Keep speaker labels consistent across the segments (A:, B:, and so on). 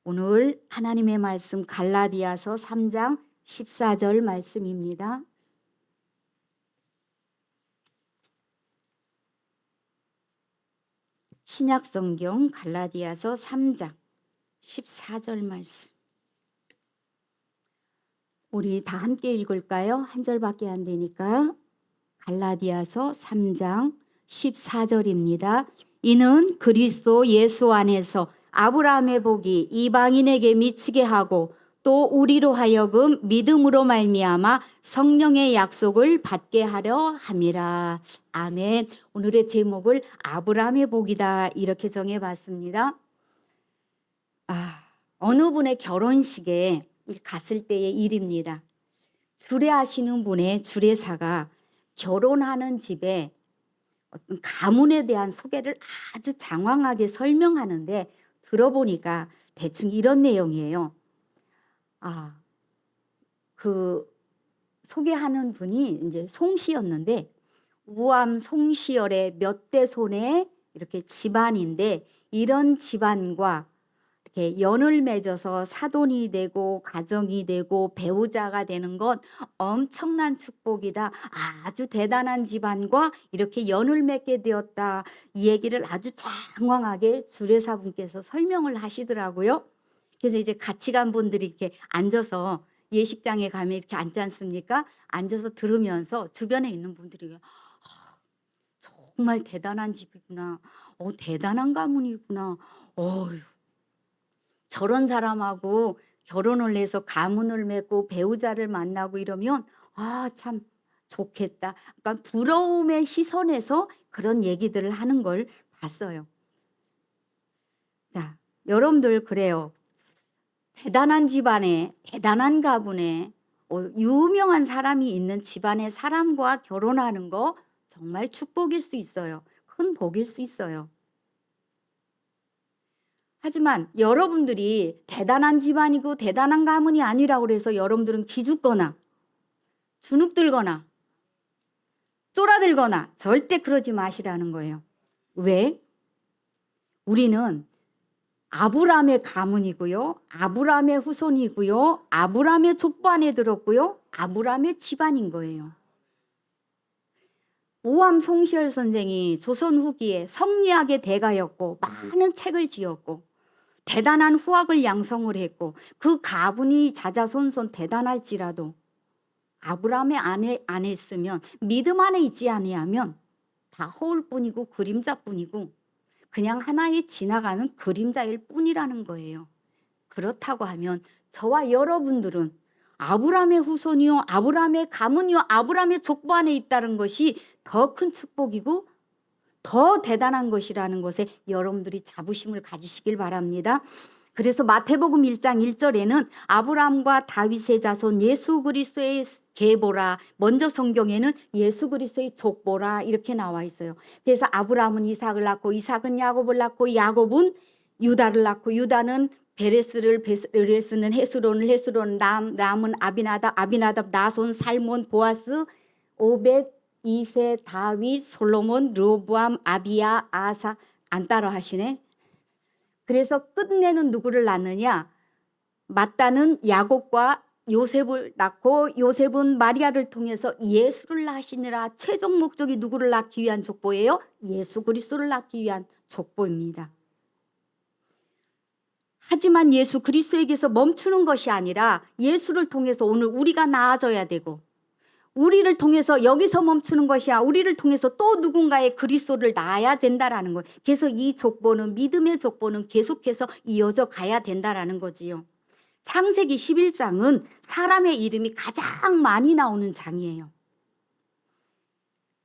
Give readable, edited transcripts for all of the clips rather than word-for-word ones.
A: 오늘 하나님의 말씀 갈라디아서 3장 14절 말씀입니다. 신약성경 갈라디아서 3장 14절 말씀. 우리 다 함께 읽을까요? 한 절밖에 안 되니까. 갈라디아서 3장 14절입니다. 이는 그리스도 예수 안에서 아브라함의 복이 이방인에게 미치게 하고 또 우리로 하여금 믿음으로 말미암아 성령의 약속을 받게 하려 함이라. 아멘. 오늘의 제목을 아브라함의 복이다 이렇게 정해봤습니다. 어느 분의 결혼식에 갔을 때의 일입니다. 주례하시는 분의 주례사가 결혼하는 집에 어떤 가문에 대한 소개를 아주 장황하게 설명하는데 들어보니까 대충 이런 내용이에요. 그 소개하는 분이 이제 송씨였는데 우암 송씨열의 몇 대 손에 이렇게 집안인데 이런 집안과 이렇게 연을 맺어서 사돈이 되고 가정이 되고 배우자가 되는 건 엄청난 축복이다. 아주 대단한 집안과 이렇게 연을 맺게 되었다. 이 얘기를 아주 장황하게 주례사분께서 설명을 하시더라고요. 그래서 이제 같이 간 분들이 이렇게 앉아서 예식장에 가면 이렇게 앉지 않습니까? 앉아서 들으면서 주변에 있는 분들이 정말 대단한 집이구나. 대단한 가문이구나. 저런 사람하고 결혼을 해서 가문을 맺고 배우자를 만나고 이러면 참 좋겠다. 그러니까 부러움의 시선에서 그런 얘기들을 하는 걸 봤어요. 자, 여러분들 그래요. 대단한 집안에 대단한 가문에 유명한 사람이 있는 집안의 사람과 결혼하는 거 정말 축복일 수 있어요. 큰 복일 수 있어요. 하지만 여러분들이 대단한 집안이고 대단한 가문이 아니라고 해서 여러분들은 기죽거나 주눅들거나 쫄아들거나 절대 그러지 마시라는 거예요. 왜? 우리는 아브라함의 가문이고요. 아브라함의 후손이고요. 아브라함의 족보 안에 들었고요. 아브라함의 집안인 거예요. 우암 송시열 선생이 조선 후기에 성리학의 대가였고 많은 책을 지었고 대단한 후학을 양성을 했고 그 가문이 자자손손 대단할지라도 아브라함의 안 했으면 믿음 안에 있지 아니하면 다 허울뿐이고 그림자뿐이고 그냥 하나의 지나가는 그림자일 뿐이라는 거예요. 그렇다고 하면 저와 여러분들은 아브라함의 후손이요 아브라함의 가문이요 아브라함의 족보 안에 있다는 것이 더 큰 축복이고 더 대단한 것이라는 것에 여러분들이 자부심을 가지시길 바랍니다. 그래서 마태복음 1장 1절에는 아브라함과 다윗의 자손 예수 그리스도의 계보라, 먼저 성경에는 예수 그리스도의 족보라 이렇게 나와 있어요. 그래서 아브라함은 이삭을 낳고 이삭은 야곱을 낳고 야곱은 유다를 낳고 유다는 베레스는 헤스론을 헤스론은 남은 아비나답 나손 살몬 보아스 오벳 이세 다윗 솔로몬 르호보암 아비야 아사 안 따라 하시네. 그래서 끝내는 누구를 낳느냐? 마따는 야곱과 요셉을 낳고 요셉은 마리아를 통해서 예수를 낳으시느라 최종 목적이 누구를 낳기 위한 족보예요? 예수 그리스도를 낳기 위한 족보입니다. 하지만 예수 그리스도에게서 멈추는 것이 아니라 예수를 통해서 오늘 우리가 나아져야 되고 우리를 통해서 여기서 멈추는 것이야. 우리를 통해서 또 누군가의 그리스도를 낳아야 된다라는 거예요. 그래서 이 족보는 믿음의 족보는 계속해서 이어져 가야 된다라는 거지요. 창세기 11장은 사람의 이름이 가장 많이 나오는 장이에요.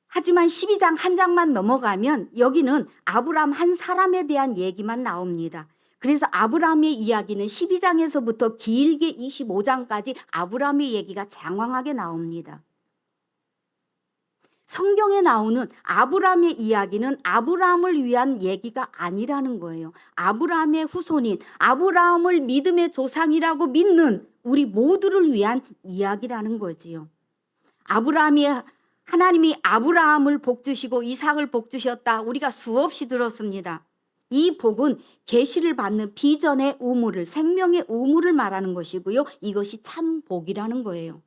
A: 하지만 12장 한 장만 넘어가면 여기는 아브라함 한 사람에 대한 얘기만 나옵니다. 그래서 아브라함의 이야기는 12장에서부터 길게 25장까지 아브라함의 얘기가 장황하게 나옵니다. 성경에 나오는 아브라함의 이야기는 아브라함을 위한 얘기가 아니라는 거예요. 아브라함의 후손인 아브라함을 믿음의 조상이라고 믿는 우리 모두를 위한 이야기라는 거지요. 하나님이 아브라함을 복주시고 이삭을 복주셨다. 우리가 수없이 들었습니다. 이 복은 계시를 받는 비전의 우물을, 생명의 우물을 말하는 것이고요. 이것이 참 복이라는 거예요.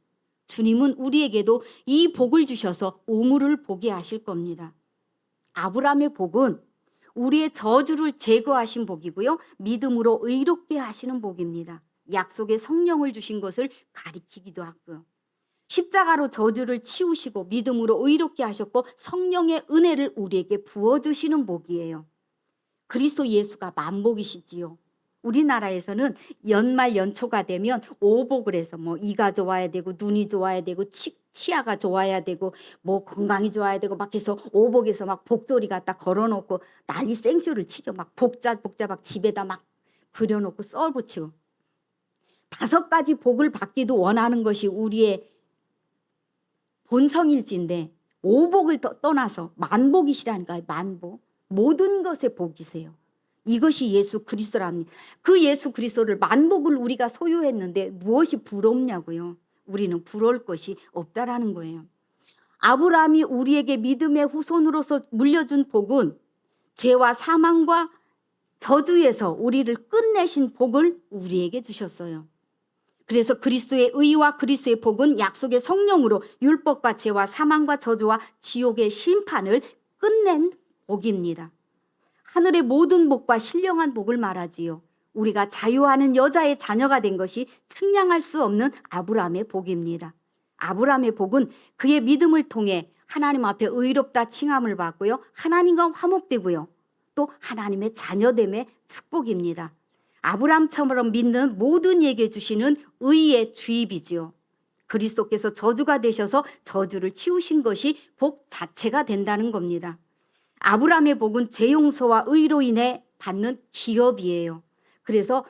A: 주님은 우리에게도 이 복을 주셔서 우물을 보게 하실 겁니다. 아브라함의 복은 우리의 저주를 제거하신 복이고요. 믿음으로 의롭게 하시는 복입니다. 약속의 성령을 주신 것을 가리키기도 하고요. 십자가로 저주를 치우시고 믿음으로 의롭게 하셨고 성령의 은혜를 우리에게 부어주시는 복이에요. 그리스도 예수가 만복이시지요. 우리나라에서는 연말 연초가 되면 오복을 해서 뭐 이가 좋아야 되고 눈이 좋아야 되고 치아가 좋아야 되고 뭐 건강이 좋아야 되고 막 해서 오복에서 막 복조리 갖다 걸어놓고 난리 생쇼를 치죠. 막 복자 막 집에다 막 그려놓고 썰 붙이고 5가지 복을 받기도 원하는 것이 우리의 본성일진데 오복을 떠나서 만복이시라니까요. 만복. 모든 것에 복이세요. 이것이 예수 그리스도랍니다. 그 예수 그리스도를 만복을 우리가 소유했는데 무엇이 부럽냐고요. 우리는 부러울 것이 없다라는 거예요. 아브라함이 우리에게 믿음의 후손으로서 물려준 복은 죄와 사망과 저주에서 우리를 끝내신 복을 우리에게 주셨어요. 그래서 그리스도의 의와 그리스도의 복은 약속의 성령으로 율법과 죄와 사망과 저주와 지옥의 심판을 끝낸 복입니다. 하늘의 모든 복과 신령한 복을 말하지요. 우리가 자유하는 여자의 자녀가 된 것이 측량할 수 없는 아브라함의 복입니다. 아브라함의 복은 그의 믿음을 통해 하나님 앞에 의롭다 칭함을 받고요. 하나님과 화목되고요. 또 하나님의 자녀됨의 축복입니다. 아브라함처럼 믿는 모든 이에게 주시는 의의 주입이지요. 그리스도께서 저주가 되셔서 저주를 치우신 것이 복 자체가 된다는 겁니다. 아브라함의 복은 죄 용서와 의로 인해 받는 기업이에요. 그래서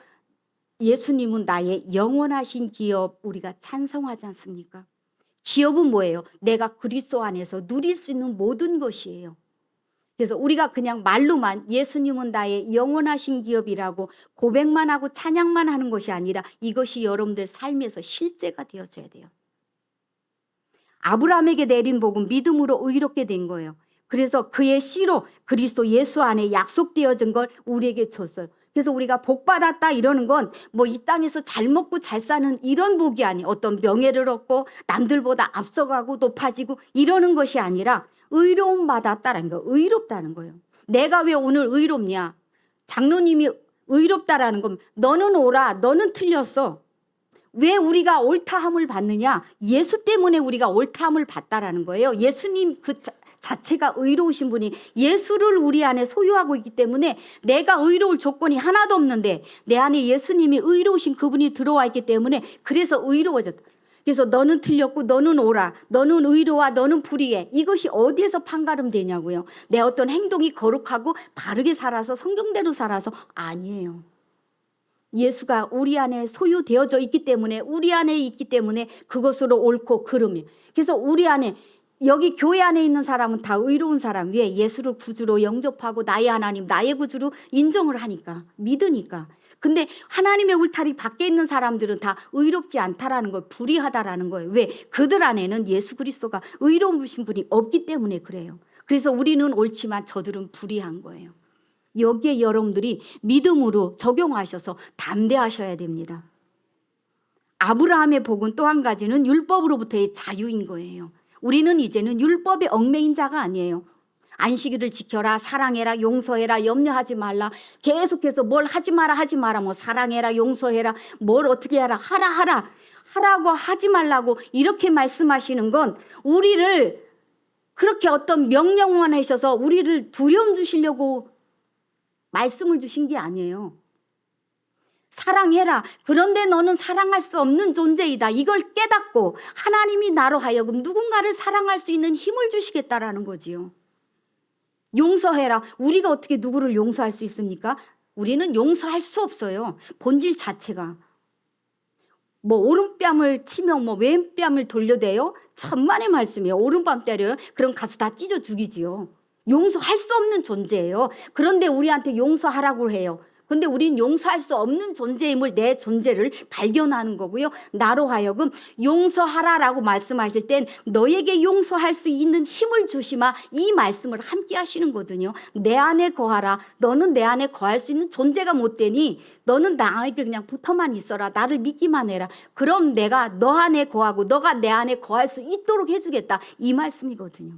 A: 예수님은 나의 영원하신 기업 우리가 찬성하지 않습니까? 기업은 뭐예요? 내가 그리스도 안에서 누릴 수 있는 모든 것이에요. 그래서 우리가 그냥 말로만 예수님은 나의 영원하신 기업이라고 고백만 하고 찬양만 하는 것이 아니라 이것이 여러분들 삶에서 실제가 되어져야 돼요. 아브라함에게 내린 복은 믿음으로 의롭게 된 거예요. 그래서 그의 씨로 그리스도 예수 안에 약속되어진 걸 우리에게 줬어요. 그래서 우리가 복 받았다 이러는 건 뭐 이 땅에서 잘 먹고 잘 사는 이런 복이 아니에요. 어떤 명예를 얻고 남들보다 앞서가고 높아지고 이러는 것이 아니라 의로움 받았다라는 거, 의롭다는 거예요. 내가 왜 오늘 의롭냐? 장로님이 의롭다라는 건 너는 오라, 너는 틀렸어. 왜 우리가 옳다함을 받느냐? 예수 때문에 우리가 옳다함을 받다라는 거예요. 예수님 그 자체가 의로우신 분이 예수를 우리 안에 소유하고 있기 때문에 내가 의로울 조건이 하나도 없는데 내 안에 예수님이 의로우신 그분이 들어와 있기 때문에 그래서 의로워졌다. 그래서 너는 틀렸고 너는 옳아, 너는 의로와 너는 불의해. 이것이 어디에서 판가름되냐고요. 내 어떤 행동이 거룩하고 바르게 살아서 성경대로 살아서 아니에요. 예수가 우리 안에 소유되어져 있기 때문에 우리 안에 있기 때문에 그것으로 옳고 그름이. 그래서 우리 안에 여기 교회 안에 있는 사람은 다 의로운 사람 위에 예수를 구주로 영접하고 나의 하나님 나의 구주로 인정을 하니까 믿으니까. 근데 하나님의 울타리 밖에 있는 사람들은 다 의롭지 않다라는 걸 불의하다라는 거예요. 왜? 그들 안에는 예수 그리스도가 의로우신 분이 없기 때문에 그래요. 그래서 우리는 옳지만 저들은 불의한 거예요. 여기에 여러분들이 믿음으로 적용하셔서 담대하셔야 됩니다. 아브라함의 복은 또 한 가지는 율법으로부터의 자유인 거예요. 우리는 이제는 율법에 얽매인 자가 아니에요. 안식일을 지켜라, 사랑해라, 용서해라, 염려하지 말라. 계속해서 뭘 하지 마라, 뭐 사랑해라, 용서해라, 뭘 어떻게 하라고 하지 말라고 이렇게 말씀하시는 건 우리를 그렇게 어떤 명령만 하셔서 우리를 두려움 주시려고 말씀을 주신 게 아니에요. 사랑해라. 그런데 너는 사랑할 수 없는 존재이다. 이걸 깨닫고 하나님이 나로 하여금 누군가를 사랑할 수 있는 힘을 주시겠다라는 거지요. 용서해라. 우리가 어떻게 누구를 용서할 수 있습니까? 우리는 용서할 수 없어요. 본질 자체가. 뭐 오른뺨을 치면 뭐 왼뺨을 돌려대요? 천만의 말씀이에요. 오른뺨 때려요? 그럼 가서 다 찢어 죽이지요. 용서할 수 없는 존재예요. 그런데 우리한테 용서하라고 해요. 근데 우린 용서할 수 없는 존재임을, 내 존재를 발견하는 거고요. 나로 하여금 용서하라라고 말씀하실 땐 너에게 용서할 수 있는 힘을 주시마, 이 말씀을 함께 하시는 거거든요. 내 안에 거하라. 너는 내 안에 거할 수 있는 존재가 못 되니 너는 나에게 그냥 붙어만 있어라. 나를 믿기만 해라. 그럼 내가 너 안에 거하고 너가 내 안에 거할 수 있도록 해주겠다. 이 말씀이거든요.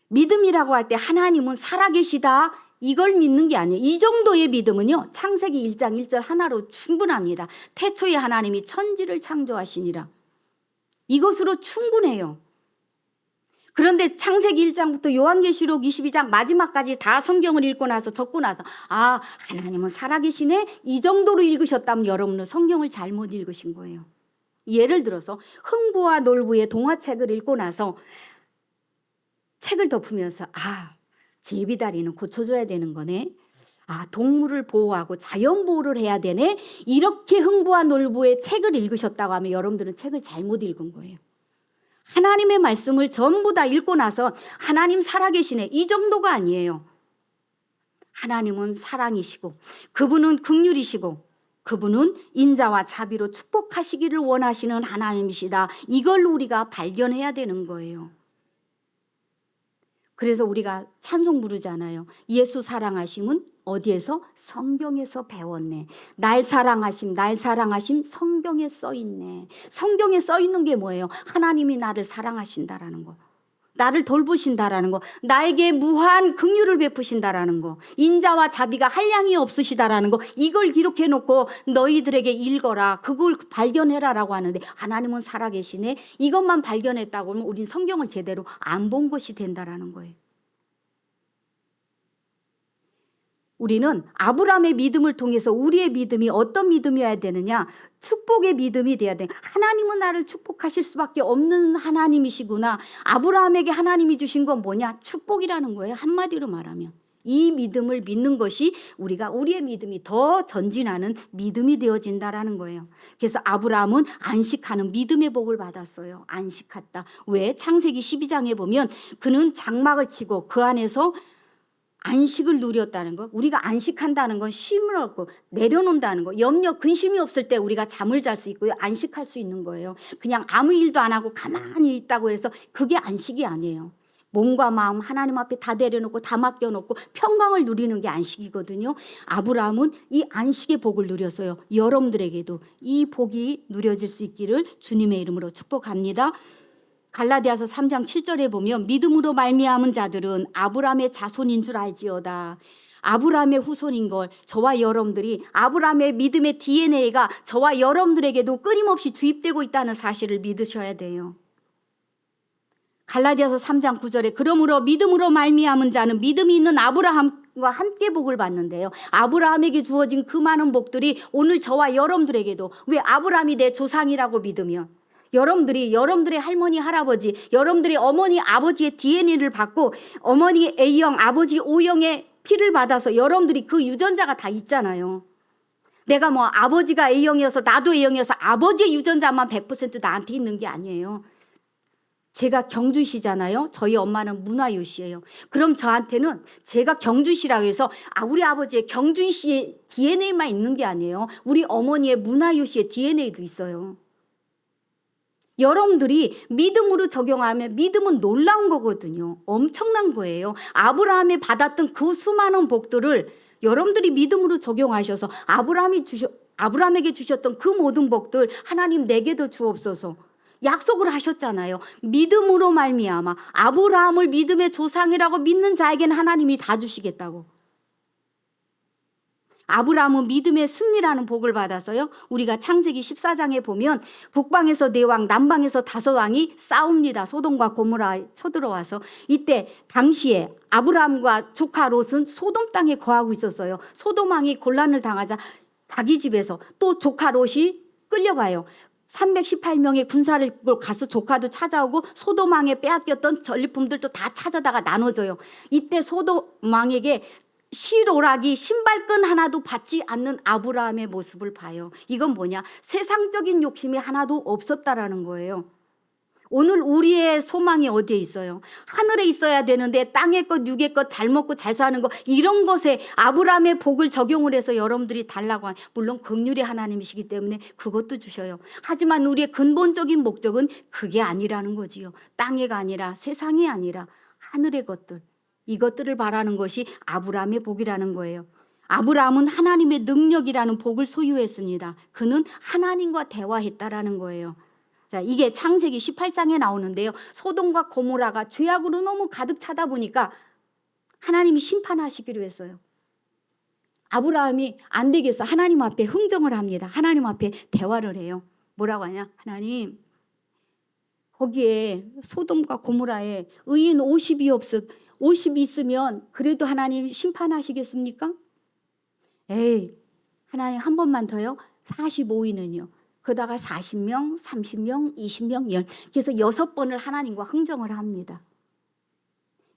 A: 믿음이라고 할 때 하나님은 살아계시다, 이걸 믿는 게 아니에요. 이 정도의 믿음은요, 창세기 1장 1절 하나로 충분합니다. 태초에 하나님이 천지를 창조하시니라. 이것으로 충분해요. 그런데 창세기 1장부터 요한계시록 22장 마지막까지 다 성경을 읽고 나서 적고 나서 아, 하나님은 살아계시네, 이 정도로 읽으셨다면 여러분은 성경을 잘못 읽으신 거예요. 예를 들어서 흥부와 놀부의 동화책을 읽고 나서 책을 덮으면서 아, 제비다리는 고쳐줘야 되는 거네. 아, 동물을 보호하고 자연 보호를 해야 되네. 이렇게 흥부와 놀부의 책을 읽으셨다고 하면 여러분들은 책을 잘못 읽은 거예요. 하나님의 말씀을 전부 다 읽고 나서 하나님 살아계시네, 이 정도가 아니에요. 하나님은 사랑이시고 그분은 긍휼이시고 그분은 인자와 자비로 축복하시기를 원하시는 하나님이시다. 이걸 우리가 발견해야 되는 거예요. 그래서 우리가 찬송 부르잖아요. 예수 사랑하심은 어디에서? 성경에서 배웠네. 날 사랑하심, 날 사랑하심 성경에 써있네. 성경에 써있는 게 뭐예요? 하나님이 나를 사랑하신다라는 거, 나를 돌보신다라는 거, 나에게 무한 긍휼을 베푸신다라는 거, 인자와 자비가 한량이 없으시다라는 거, 이걸 기록해 놓고 너희들에게 읽어라, 그걸 발견해라라고 하는데 하나님은 살아계시네, 이것만 발견했다고 하면 우린 성경을 제대로 안 본 것이 된다라는 거예요. 우리는 아브라함의 믿음을 통해서 우리의 믿음이 어떤 믿음이어야 되느냐? 축복의 믿음이 돼야 돼. 하나님은 나를 축복하실 수밖에 없는 하나님이시구나. 아브라함에게 하나님이 주신 건 뭐냐? 축복이라는 거예요. 한마디로 말하면. 이 믿음을 믿는 것이 우리가 우리의 믿음이 더 전진하는 믿음이 되어진다라는 거예요. 그래서 아브라함은 안식하는 믿음의 복을 받았어요. 안식했다. 왜? 창세기 12장에 보면 그는 장막을 치고 그 안에서 안식을 누렸다는 거. 우리가 안식한다는 건 쉼을 얻고 내려놓는다는 거. 염려, 근심이 없을 때 우리가 잠을 잘 수 있고요. 안식할 수 있는 거예요. 그냥 아무 일도 안 하고 가만히 있다고 해서 그게 안식이 아니에요. 몸과 마음 하나님 앞에 다 내려놓고 다 맡겨놓고 평강을 누리는 게 안식이거든요. 아브라함은 이 안식의 복을 누렸어요. 여러분들에게도 이 복이 누려질 수 있기를 주님의 이름으로 축복합니다. 갈라디아서 3장 7절에 보면 믿음으로 말미암은 자들은 아브라함의 자손인 줄 알지어다. 아브라함의 후손인 걸 저와 여러분들이, 아브라함의 믿음의 DNA가 저와 여러분들에게도 끊임없이 주입되고 있다는 사실을 믿으셔야 돼요. 갈라디아서 3장 9절에 그러므로 믿음으로 말미암은 자는 믿음이 있는 아브라함과 함께 복을 받는데요. 아브라함에게 주어진 그 많은 복들이 오늘 저와 여러분들에게도, 왜 아브라함이 내 조상이라고 믿으면 여러분들의 할머니, 할아버지, 여러분들의 어머니, 아버지의 DNA를 받고 어머니 A형, 아버지 O형의 피를 받아서 여러분들이 그 유전자가 다 있잖아요. 내가 뭐 아버지가 A형이어서 나도 A형이어서 아버지의 유전자만 100% 나한테 있는 게 아니에요. 제가 경주시잖아요. 저희 엄마는 문화유씨예요. 그럼 저한테는 제가 경주시라고 해서 우리 아버지의 경주시의 DNA만 있는 게 아니에요. 우리 어머니의 문화유씨의 DNA도 있어요. 여러분들이 믿음으로 적용하면 믿음은 놀라운 거거든요. 엄청난 거예요. 아브라함이 받았던 그 수많은 복들을 여러분들이 믿음으로 적용하셔서 아브라함에게 주셨던 그 모든 복들 하나님 내게도 주옵소서 약속을 하셨잖아요. 믿음으로 말미암아 아브라함을 믿음의 조상이라고 믿는 자에게는 하나님이 다 주시겠다고. 아브라함은 믿음의 승리라는 복을 받아서요. 우리가 창세기 14장에 보면 북방에서 4왕, 남방에서 5왕이 싸웁니다. 소돔과 고모라에 쳐들어와서. 이때 당시에 아브라함과 조카 롯은 소돔 땅에 거하고 있었어요. 소돔 왕이 곤란을 당하자 자기 집에서 또 조카 롯이 끌려가요. 318명의 군사를 가서 조카도 찾아오고 소돔 왕에 빼앗겼던 전리품들도 다 찾아다가 나눠줘요. 이때 소돔 왕에게 실오락이 신발끈 하나도 받지 않는 아브라함의 모습을 봐요. 이건 뭐냐? 세상적인 욕심이 하나도 없었다라는 거예요. 오늘 우리의 소망이 어디에 있어요? 하늘에 있어야 되는데 땅의 것, 육의 것, 잘 먹고 잘 사는 것, 이런 것에 아브라함의 복을 적용을 해서 여러분들이 달라고 하는, 물론 긍휼의 하나님이시기 때문에 그것도 주셔요. 하지만 우리의 근본적인 목적은 그게 아니라는 거지요. 땅이가 아니라, 세상이 아니라 하늘의 것들, 이것들을 바라는 것이 아브라함의 복이라는 거예요. 아브라함은 하나님의 능력이라는 복을 소유했습니다. 그는 하나님과 대화했다라는 거예요. 자, 이게 창세기 18장에 나오는데요. 소돔과 고모라가 죄악으로 너무 가득 차다 보니까 하나님이 심판하시기로 했어요. 아브라함이 안 되겠어. 하나님 앞에 흥정을 합니다. 하나님 앞에 대화를 해요. 뭐라고 하냐? 하나님, 거기에 소돔과 고모라에 의인 50이 있으면 그래도 하나님 심판하시겠습니까? 에이, 하나님 한 번만 더요. 45인은요. 그러다가 40명, 30명, 20명, 10. 그래서 6번을 하나님과 흥정을 합니다.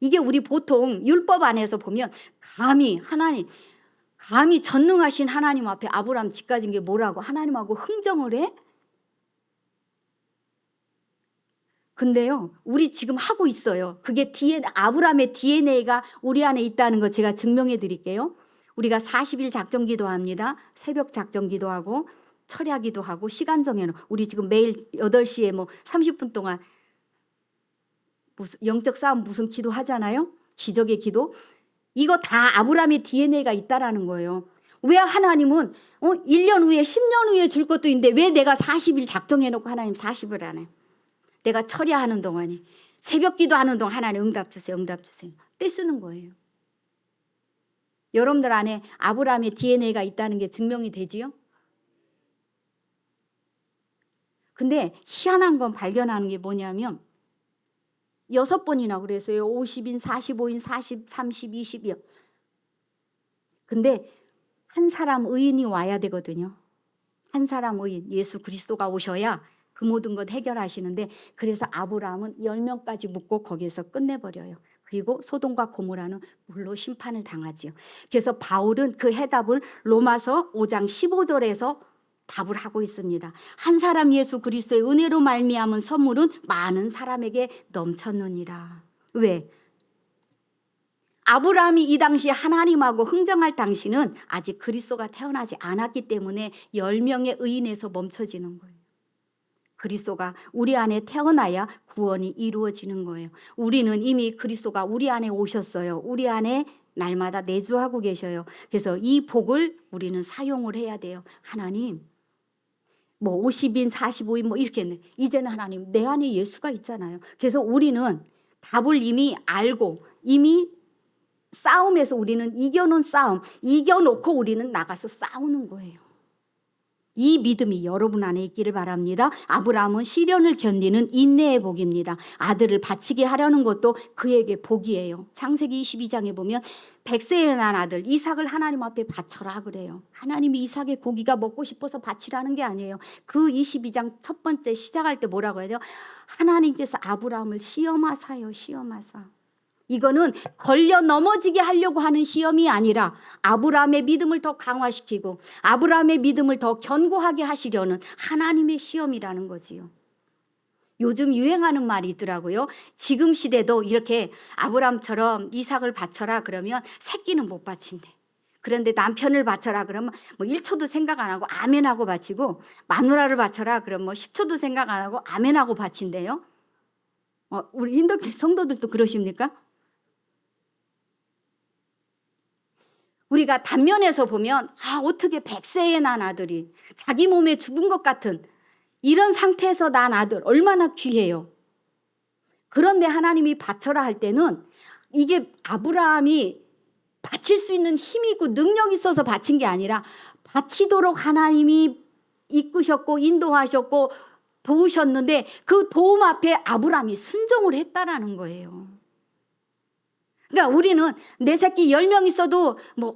A: 이게 우리 보통 율법 안에서 보면 감히 전능하신 하나님 앞에 아브라함 집 가진 게 뭐라고 하나님하고 흥정을 해? 근데요, 우리 지금 하고 있어요. 그게 아브라함의 DNA가 우리 안에 있다는 거 제가 증명해 드릴게요. 우리가 40일 작정 기도합니다. 새벽 작정 기도하고 철야 기도하고 시간 정해놓은, 우리 지금 매일 8시에 뭐 30분 동안 무슨 영적 싸움 무슨 기도 하잖아요. 기적의 기도. 이거 다 아브라함의 DNA가 있다라는 거예요. 왜 하나님은 1년 후에 10년 후에 줄 것도 있는데 왜 내가 40일 작정해놓고 하나님 40을 안 해요? 내가 철야하는 동안에 새벽 기도하는 동안 하나님 응답 주세요. 응답 주세요. 떼쓰는 거예요. 여러분들 안에 아브라함의 DNA가 있다는 게 증명이 되지요? 근데 희한한 건 발견하는 게 뭐냐면 6번이나 그랬어요. 50인, 45인, 40, 30, 20이요. 근데 한 사람 의인이 와야 되거든요. 한 사람 의인, 예수 그리스도가 오셔야 그 모든 것 해결하시는데, 그래서 아브라함은 10명까지 묻고 거기에서 끝내버려요. 그리고 소돔과 고모라는 물로 심판을 당하지요. 그래서 바울은 그 해답을 로마서 5장 15절에서 답을 하고 있습니다. 한 사람 예수 그리스도의 은혜로 말미암은 선물은 많은 사람에게 넘쳤느니라. 왜? 아브라함이 이 당시 하나님하고 흥정할 당시는 아직 그리스도가 태어나지 않았기 때문에 10명의 의인에서 멈춰지는 거예요. 그리스도가 우리 안에 태어나야 구원이 이루어지는 거예요. 우리는 이미 그리스도가 우리 안에 오셨어요. 우리 안에 날마다 내주하고 계셔요. 그래서 이 복을 우리는 사용을 해야 돼요. 하나님, 뭐 50인, 45인 뭐 이렇게 했네. 이제는 하나님, 내 안에 예수가 있잖아요. 그래서 우리는 답을 이미 알고 이미 싸움에서 우리는 이겨놓은 싸움, 이겨놓고 우리는 나가서 싸우는 거예요. 이 믿음이 여러분 안에 있기를 바랍니다. 아브라함은 시련을 견디는 인내의 복입니다. 아들을 바치게 하려는 것도 그에게 복이에요. 창세기 22장에 보면 100세에 난 아들 이삭을 하나님 앞에 바쳐라 그래요. 하나님이 이삭의 고기가 먹고 싶어서 바치라는 게 아니에요. 그 22장 첫 번째 시작할 때 뭐라고 해요? 하나님께서 아브라함을 시험하사요, 시험하사. 이거는 걸려 넘어지게 하려고 하는 시험이 아니라 아브라함의 믿음을 더 강화시키고 아브라함의 믿음을 더 견고하게 하시려는 하나님의 시험이라는 거지요. 요즘 유행하는 말이 있더라고요. 지금 시대도 이렇게 아브라함처럼 이삭을 바쳐라 그러면 새끼는 못 바친대. 그런데 남편을 바쳐라 그러면 뭐 1초도 생각 안 하고 아멘하고 바치고, 마누라를 바쳐라 그러면 뭐 10초도 생각 안 하고 아멘하고 바친대요. 우리 인도교 성도들도 그러십니까? 우리가 단면에서 보면 어떻게 100세에 난 아들이 자기 몸에 죽은 것 같은 이런 상태에서 난 아들 얼마나 귀해요. 그런데 하나님이 바쳐라 할 때는 이게 아브라함이 바칠 수 있는 힘이 있고 능력이 있어서 바친 게 아니라 바치도록 하나님이 이끄셨고 인도하셨고 도우셨는데 그 도움 앞에 아브라함이 순종을 했다라는 거예요. 그러니까 우리는 내 새끼 10명 있어도 뭐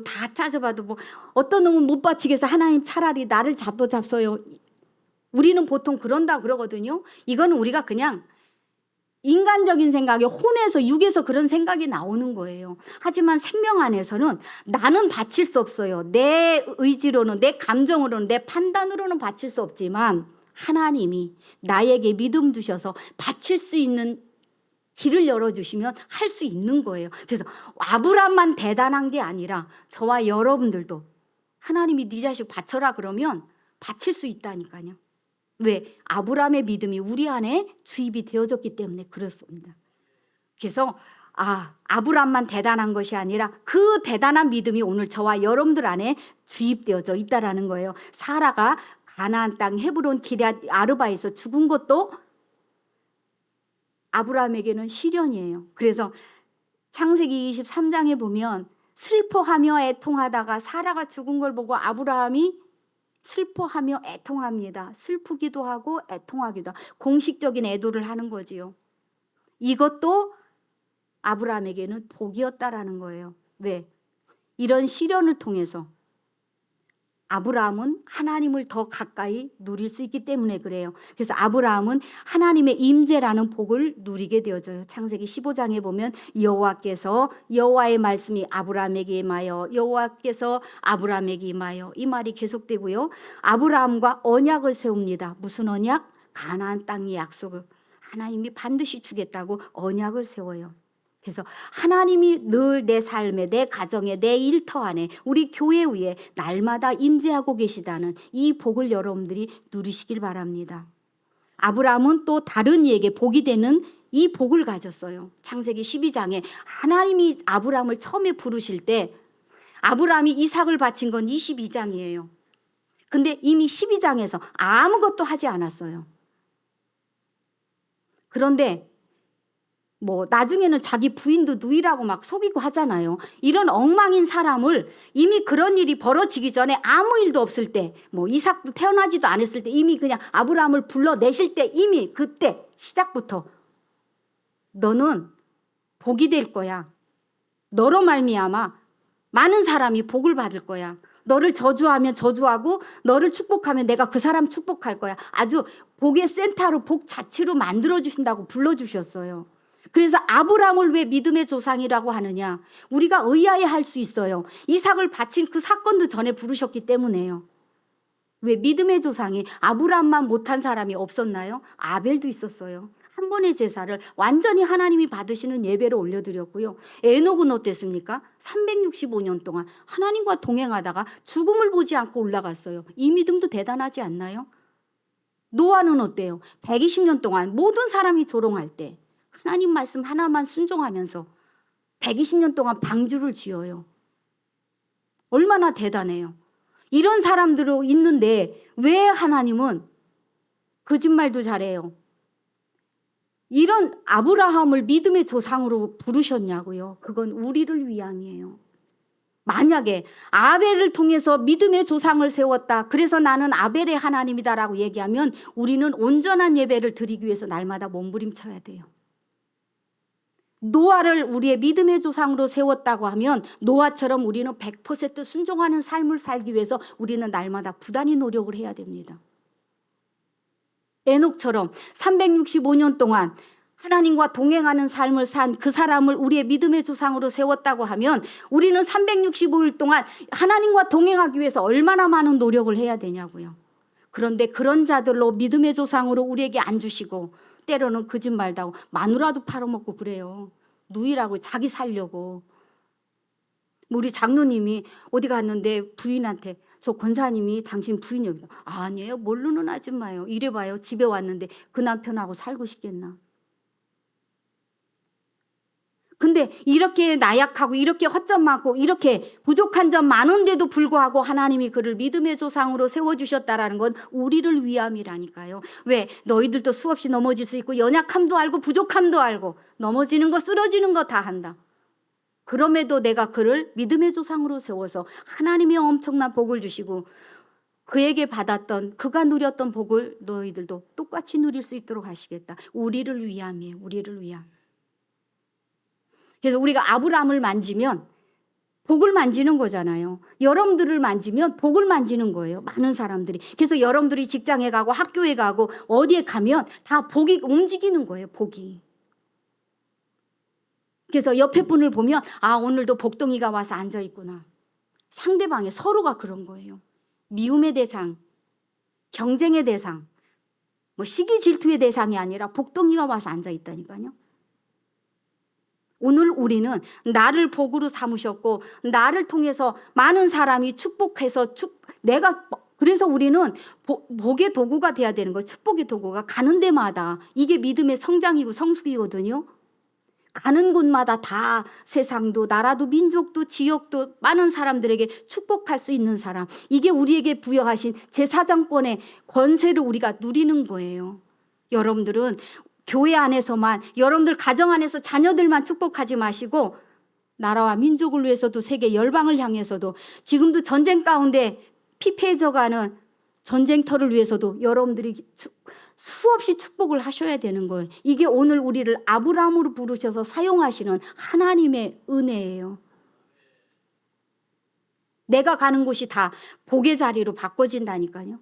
A: 다 짜져봐도 뭐 어떤 놈은 못 바치겠어. 하나님 차라리 나를 잡어요. 우리는 보통 그런다 그러거든요. 이거는 우리가 그냥 인간적인 생각에 혼에서 육에서 그런 생각이 나오는 거예요. 하지만 생명 안에서는 나는 바칠 수 없어요. 내 의지로는, 내 감정으로는, 내 판단으로는 바칠 수 없지만 하나님이 나에게 믿음 주셔서 바칠 수 있는 길을 열어주시면 할 수 있는 거예요. 그래서 아브라함만 대단한 게 아니라 저와 여러분들도 하나님이 네 자식 바쳐라 그러면 바칠 수 있다니까요. 왜? 아브라함의 믿음이 우리 안에 주입이 되어졌기 때문에 그렇습니다. 그래서 아브라함만 대단한 것이 아니라 그 대단한 믿음이 오늘 저와 여러분들 안에 주입되어져 있다라는 거예요. 사라가 가나안 땅 헤브론 기럇 아르바에서 죽은 것도 아브라함에게는 시련이에요. 그래서 창세기 23장에 보면 슬퍼하며 애통하다가 사라가 죽은 걸 보고 아브라함이 슬퍼하며 애통합니다. 슬프기도 하고 애통하기도 하고 공식적인 애도를 하는 거지요. 이것도 아브라함에게는 복이었다라는 거예요. 왜? 이런 시련을 통해서 아브라함은 하나님을 더 가까이 누릴 수 있기 때문에 그래요. 그래서 아브라함은 하나님의 임재라는 복을 누리게 되어져요. 창세기 15장에 보면 여호와의 말씀이 아브라함에게 임하여 여호와께서 아브라함에게 임하여 이 말이 계속되고요. 아브라함과 언약을 세웁니다. 무슨 언약? 가나안 땅의 약속을 하나님이 반드시 주겠다고 언약을 세워요. 그래서 하나님이 늘 내 삶에, 내 가정에, 내 일터 안에, 우리 교회 위에 날마다 임재하고 계시다는 이 복을 여러분들이 누리시길 바랍니다. 아브라함은 또 다른 이에게 복이 되는 이 복을 가졌어요. 창세기 12장에 하나님이 아브라함을 처음에 부르실 때 아브라함이 이삭을 바친 건 22장이에요. 근데 이미 12장에서 아무것도 하지 않았어요. 그런데 나중에는 자기 부인도 누이라고 막 속이고 하잖아요. 이런 엉망인 사람을 이미 그런 일이 벌어지기 전에 아무 일도 없을 때, 이삭도 태어나지도 않았을 때 이미 그냥 아브라함을 불러내실 때 이미 그때 시작부터 너는 복이 될 거야. 너로 말미암아 많은 사람이 복을 받을 거야. 너를 저주하면 저주하고 너를 축복하면 내가 그 사람 축복할 거야. 아주 복의 센터로 복 자체로 만들어주신다고 불러주셨어요. 그래서 아브라함을 왜 믿음의 조상이라고 하느냐? 우리가 의아해 할 수 있어요. 이삭을 바친 그 사건도 전에 부르셨기 때문에요. 왜 믿음의 조상이 아브라함만 못한 사람이 없었나요? 아벨도 있었어요. 한 번의 제사를 완전히 하나님이 받으시는 예배로 올려드렸고요. 에녹은 어땠습니까? 365년 동안 하나님과 동행하다가 죽음을 보지 않고 올라갔어요. 이 믿음도 대단하지 않나요? 노아는 어때요? 120년 동안 모든 사람이 조롱할 때 하나님 말씀 하나만 순종하면서 120년 동안 방주를 지어요. 얼마나 대단해요. 이런 사람들이 있는데 왜 하나님은 거짓말도 잘해요. 이런 아브라함을 믿음의 조상으로 부르셨냐고요. 그건 우리를 위함이에요. 만약에 아벨을 통해서 믿음의 조상을 세웠다. 그래서 나는 아벨의 하나님이다라고 얘기하면 우리는 온전한 예배를 드리기 위해서 날마다 몸부림쳐야 돼요. 노아를 우리의 믿음의 조상으로 세웠다고 하면 노아처럼 우리는 100% 순종하는 삶을 살기 위해서 우리는 날마다 부단히 노력을 해야 됩니다. 에녹처럼 365년 동안 하나님과 동행하는 삶을 산 그 사람을 우리의 믿음의 조상으로 세웠다고 하면 우리는 365일 동안 하나님과 동행하기 위해서 얼마나 많은 노력을 해야 되냐고요. 그런데 그런 자들로 믿음의 조상으로 우리에게 안 주시고 때로는 거짓말도 하고 마누라도 팔아먹고 그래요. 누이라고 자기 살려고. 우리 장로님이 어디 갔는데 부인한테 저 권사님이 당신 부인이요. 아니에요. 모르는 아줌마예요. 이래봐요. 집에 왔는데 그 남편하고 살고 싶겠나. 근데 이렇게 나약하고 이렇게 허점 많고 이렇게 부족한 점 많은데도 불구하고 하나님이 그를 믿음의 조상으로 세워주셨다라는 건 우리를 위함이라니까요. 왜? 너희들도 수없이 넘어질 수 있고 연약함도 알고 부족함도 알고 넘어지는 거 쓰러지는 거 다 한다. 그럼에도 내가 그를 믿음의 조상으로 세워서 하나님이 엄청난 복을 주시고 그에게 받았던 그가 누렸던 복을 너희들도 똑같이 누릴 수 있도록 하시겠다. 우리를 위함이에요. 우리를 위함. 그래서 우리가 아브라함을 만지면 복을 만지는 거잖아요. 여러분들을 만지면 복을 만지는 거예요. 많은 사람들이. 그래서 여러분들이 직장에 가고 학교에 가고 어디에 가면 다 복이 움직이는 거예요. 복이. 그래서 옆에 분을 보면 오늘도 복덩이가 와서 앉아 있구나. 상대방의 서로가 그런 거예요. 미움의 대상, 경쟁의 대상, 뭐 시기 질투의 대상이 아니라 복덩이가 와서 앉아 있다니까요. 오늘 우리는 나를 복으로 삼으셨고 나를 통해서 많은 사람이 축복해서 그래서 우리는 복의 도구가 돼야 되는 거예요. 축복의 도구가 가는 데마다 이게 믿음의 성장이고 성숙이거든요. 가는 곳마다 다 세상도 나라도 민족도 지역도 많은 사람들에게 축복할 수 있는 사람, 이게 우리에게 부여하신 제사장권의 권세를 우리가 누리는 거예요. 여러분들은 교회 안에서만, 여러분들 가정 안에서 자녀들만 축복하지 마시고 나라와 민족을 위해서도 세계 열방을 향해서도 지금도 전쟁 가운데 피폐해져가는 전쟁터를 위해서도 여러분들이 수없이 축복을 하셔야 되는 거예요. 이게 오늘 우리를 아브라함으로 부르셔서 사용하시는 하나님의 은혜예요. 내가 가는 곳이 다 복의 자리로 바꿔진다니까요.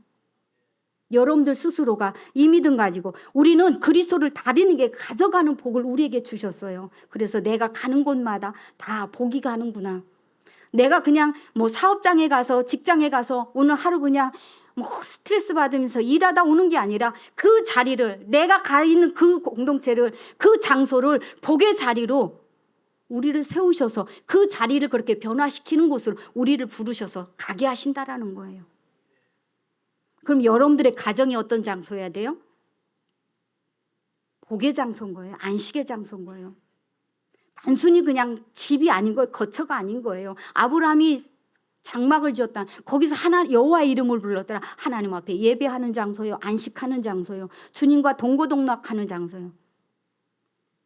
A: 여러분들 스스로가 이 믿음 가지고 우리는 그리스도를 다리는 게 가져가는 복을 우리에게 주셨어요. 그래서 내가 가는 곳마다 다 복이 가는구나. 내가 그냥 뭐 사업장에 가서 직장에 가서 오늘 하루 그냥 뭐 스트레스 받으면서 일하다 오는 게 아니라 그 자리를, 내가 가 있는 그 공동체를, 그 장소를 복의 자리로 우리를 세우셔서 그 자리를 그렇게 변화시키는 곳으로 우리를 부르셔서 가게 하신다라는 거예요. 그럼 여러분들의 가정이 어떤 장소여야 돼요? 복의 장소인 거예요. 안식의 장소인 거예요. 단순히 그냥 집이 아닌 거예요. 거처가 아닌 거예요. 아브라함이 장막을 지었다. 거기서 여호와의 이름을 불렀더라. 하나님 앞에 예배하는 장소요. 안식하는 장소요. 주님과 동고동락하는 장소요.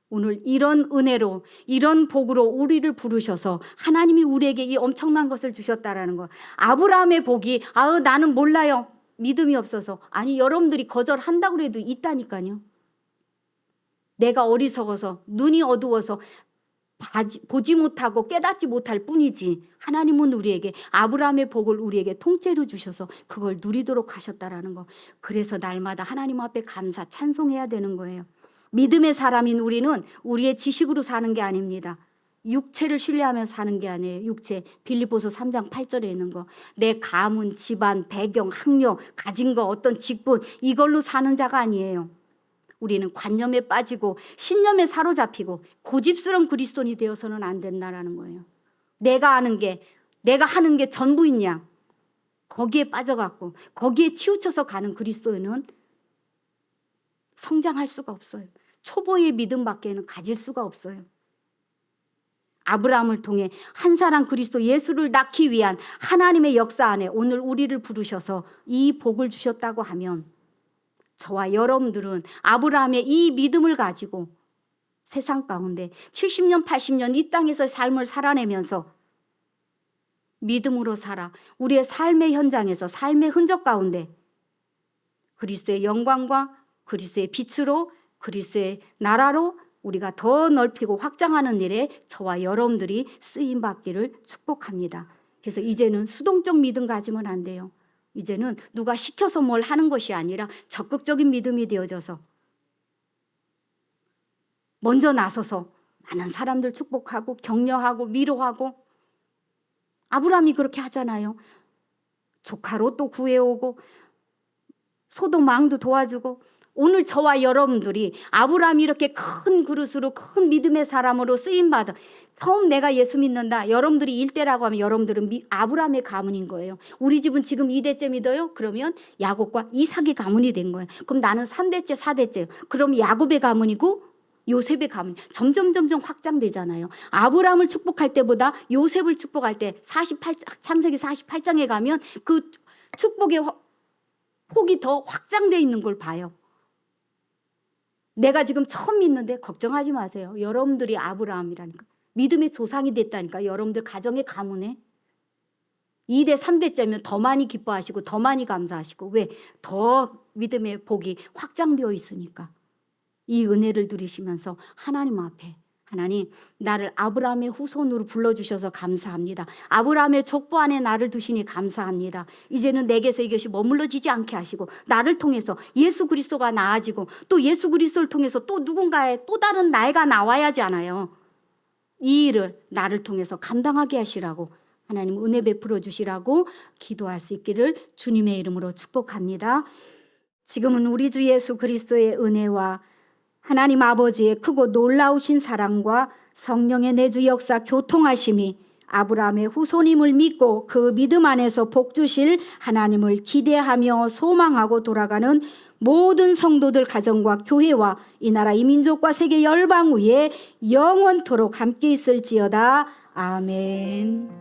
A: 오늘 이런 은혜로, 이런 복으로 우리를 부르셔서 하나님이 우리에게 이 엄청난 것을 주셨다라는 거. 아브라함의 복이 나는 몰라요. 믿음이 없어서. 아니, 여러분들이 거절한다고 해도 있다니까요. 내가 어리석어서 눈이 어두워서 보지 못하고 깨닫지 못할 뿐이지 하나님은 우리에게 아브라함의 복을 우리에게 통째로 주셔서 그걸 누리도록 하셨다라는 거. 그래서 날마다 하나님 앞에 감사 찬송해야 되는 거예요. 믿음의 사람인 우리는 우리의 지식으로 사는 게 아닙니다. 육체를 신뢰하면서 사는 게 아니에요. 육체. 빌립보서 3장 8절에 있는 거. 내 가문, 집안, 배경, 학력, 가진 거, 어떤 직분, 이걸로 사는 자가 아니에요. 우리는 관념에 빠지고 신념에 사로잡히고 고집스러운 그리스도인이 되어서는 안 된다라는 거예요. 내가 하는 게 전부이냐? 거기에 빠져갖고 거기에 치우쳐서 가는 그리스도인은 성장할 수가 없어요. 초보의 믿음밖에는 가질 수가 없어요. 아브라함을 통해 한 사람 그리스도 예수를 낳기 위한 하나님의 역사 안에 오늘 우리를 부르셔서 이 복을 주셨다고 하면 저와 여러분들은 아브라함의 이 믿음을 가지고 세상 가운데 70년, 80년 이 땅에서 삶을 살아내면서 믿음으로 살아 우리의 삶의 현장에서 삶의 흔적 가운데 그리스도의 영광과 그리스도의 빛으로 그리스도의 나라로 우리가 더 넓히고 확장하는 일에 저와 여러분들이 쓰임받기를 축복합니다. 그래서 이제는 수동적 믿음 가지면 안 돼요. 이제는 누가 시켜서 뭘 하는 것이 아니라 적극적인 믿음이 되어져서 먼저 나서서 많은 사람들 축복하고 격려하고 위로하고 아브라함이 그렇게 하잖아요. 조카 롯도 구해오고 소돔 왕도 도와주고 오늘 저와 여러분들이 아브라함이 이렇게 큰 그릇으로 큰 믿음의 사람으로 쓰임받아 처음 내가 예수 믿는다. 여러분들이 1대라고 하면 여러분들은 아브라함의 가문인 거예요. 우리 집은 지금 2대째 믿어요. 그러면 야곱과 이삭의 가문이 된 거예요. 그럼 나는 3대째 4대째. 그럼 야곱의 가문이고 요셉의 가문. 점점 확장되잖아요. 아브라함을 축복할 때보다 요셉을 축복할 때 창세기 48장에 가면 그 축복의 폭이 더 확장되어 있는 걸 봐요. 내가 지금 처음 믿는데 걱정하지 마세요. 여러분들이 아브라함이라니까. 믿음의 조상이 됐다니까. 여러분들 가정의 가문에 2대 3대째면 더 많이 기뻐하시고 더 많이 감사하시고 왜? 더 믿음의 복이 확장되어 있으니까. 이 은혜를 누리시면서 하나님 앞에 하나님 나를 아브라함의 후손으로 불러주셔서 감사합니다. 아브라함의 족보 안에 나를 두시니 감사합니다. 이제는 내게서 이것이 머물러지지 않게 하시고 나를 통해서 예수 그리스도가 나아지고 또 예수 그리스도를 통해서 또 누군가의 또 다른 나이가 나와야지 않아요. 이 일을 나를 통해서 감당하게 하시라고 하나님 은혜 베풀어 주시라고 기도할 수 있기를 주님의 이름으로 축복합니다. 지금은 우리 주 예수 그리스도의 은혜와 하나님 아버지의 크고 놀라우신 사랑과 성령의 내주 역사 교통하심이 아브라함의 후손임을 믿고 그 믿음 안에서 복 주실 하나님을 기대하며 소망하고 돌아가는 모든 성도들 가정과 교회와 이 나라 이 민족과 세계 열방 위에 영원토록 함께 있을지어다. 아멘.